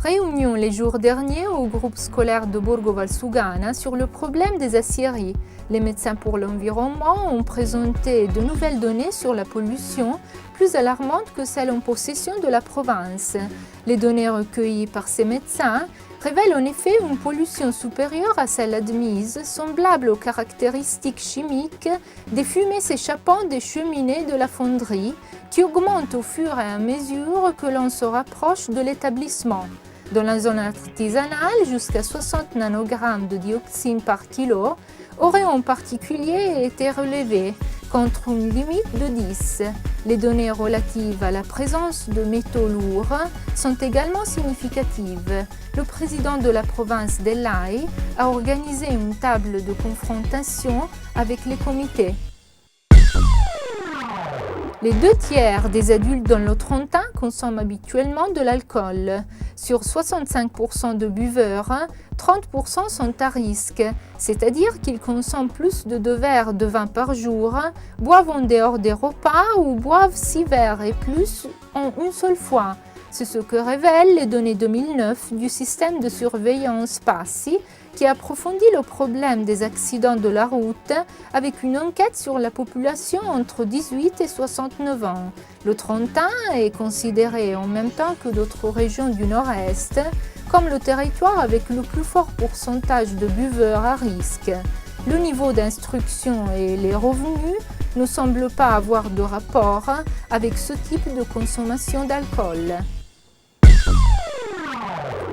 Réunion les jours derniers au groupe scolaire de Borgo Valsugana sur le problème des aciéries. Les médecins pour l'environnement ont présenté de nouvelles données sur la pollution, plus alarmantes que celles en possession de la province. Les données recueillies par ces médecins révèlent en effet une pollution supérieure à celle admise, semblable aux caractéristiques chimiques des fumées s'échappant des cheminées de la fonderie, qui augmentent au fur et à mesure que l'on se rapproche de l'établissement. Dans la zone artisanale, jusqu'à 60 nanogrammes de dioxine par kilo auraient en particulier été relevés, contre une limite de 10. Les données relatives à la présence de métaux lourds sont également significatives. Le président de la province d'Ellai a organisé une table de confrontation avec les comités. Les 2/3 des adultes dans le Trentin consomment habituellement de l'alcool. Sur 65% de buveurs, 30% sont à risque, c'est-à-dire qu'ils consomment plus de 2 verres de vin par jour, boivent en dehors des repas ou boivent 6 verres et plus en une seule fois. C'est ce que révèlent les données 2009 du système de surveillance PASI qui approfondit le problème des accidents de la route avec une enquête sur la population entre 18 et 69 ans. Le Trentin est considéré en même temps que d'autres régions du Nord-Est comme le territoire avec le plus fort pourcentage de buveurs à risque. Le niveau d'instruction et les revenus ne semblent pas avoir de rapport avec ce type de consommation d'alcool.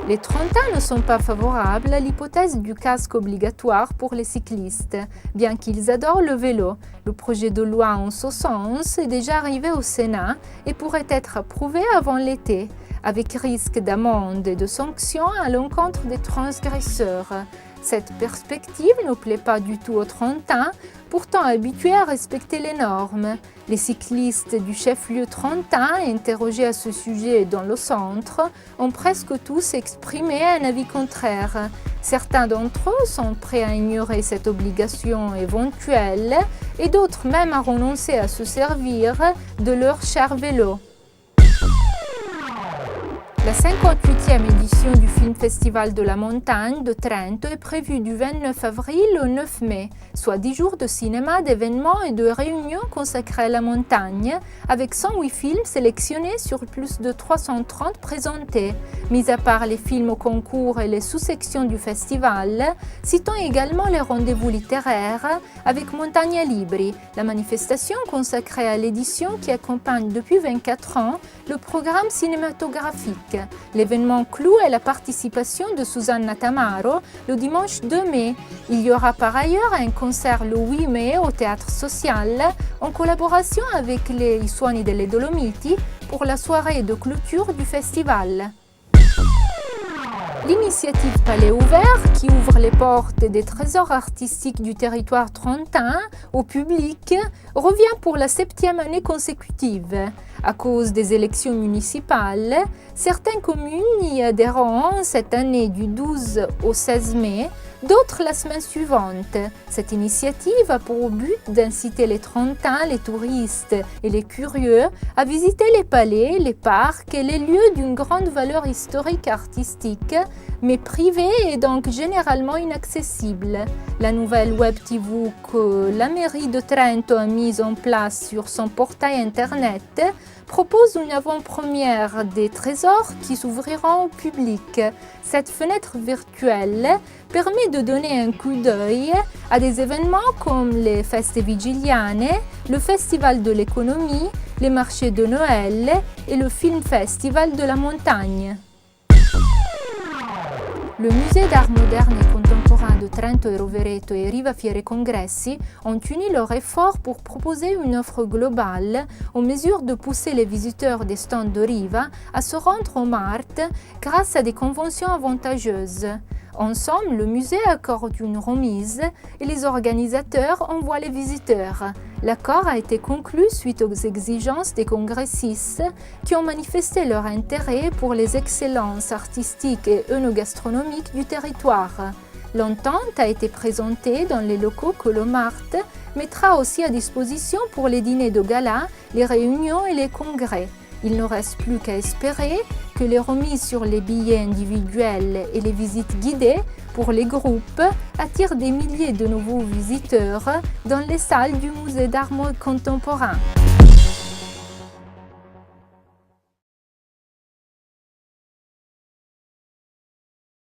Les Trentins ne sont pas favorables à l'hypothèse du casque obligatoire pour les cyclistes, bien qu'ils adorent le vélo. Le projet de loi en ce sens est déjà arrivé au Sénat et pourrait être approuvé avant l'été, avec risque d'amende et de sanctions à l'encontre des transgresseurs. Cette perspective ne plaît pas du tout aux Trentins, pourtant habitués à respecter les normes. Les cyclistes du chef-lieu trentin, interrogés à ce sujet dans le centre, ont presque tous exprimé un avis contraire. Certains d'entre eux sont prêts à ignorer cette obligation éventuelle et d'autres même à renoncer à se servir de leur cher vélo. La 58e édition du Film Festival de la Montagne de Trento est prévue du 29 avril au 9 mai, soit 10 jours de cinéma, d'événements et de réunions consacrés à la montagne, avec 108 films sélectionnés sur plus de 330 présentés. Mis à part les films au concours et les sous-sections du festival, citons également les rendez-vous littéraires avec Montagna Libri, la manifestation consacrée à l'édition qui accompagne depuis 24 ans le programme cinématographique. L'événement clou est la participation de Susanna Tamaro le dimanche 2 mai. Il y aura par ailleurs un concert le 8 mai au Théâtre Social en collaboration avec les I Suoni delle Dolomiti pour la soirée de clôture du festival. L'initiative Palais ouvert, qui ouvre les portes des trésors artistiques du territoire trentin au public, revient pour la 7e année consécutive. À cause des élections municipales, certaines communes y adhéreront cette année du 12 au 16 mai, d'autres la semaine suivante. Cette initiative a pour but d'inciter les Trentins, les touristes et les curieux à visiter les palais, les parcs et les lieux d'une grande valeur historique artistique, mais privés et donc généralement inaccessibles. La nouvelle web TV que la mairie de Trento a mise en place sur son portail internet propose une avant-première des trésors qui s'ouvriront au public. Cette fenêtre virtuelle permet de donner un coup d'œil à des événements comme les Feste Vigiliane, le Festival de l'économie, les marchés de Noël et le Film Festival de la montagne. Le musée d'art moderne et contemporain de Trento e Rovereto et Riva Fiere Congressi ont uni leurs efforts pour proposer une offre globale en mesure de pousser les visiteurs des stands de Riva à se rendre au Mart grâce à des conventions avantageuses. Ensemble, le musée accorde une remise et les organisateurs envoient les visiteurs. L'accord a été conclu suite aux exigences des congressistes qui ont manifesté leur intérêt pour les excellences artistiques et œnogastronomiques du territoire. L'entente a été présentée dans les locaux que le Mart mettra aussi à disposition pour les dîners de gala, les réunions et les congrès. Il ne reste plus qu'à espérer que les remises sur les billets individuels et les visites guidées pour les groupes attirent des milliers de nouveaux visiteurs dans les salles du Musée d'art contemporain.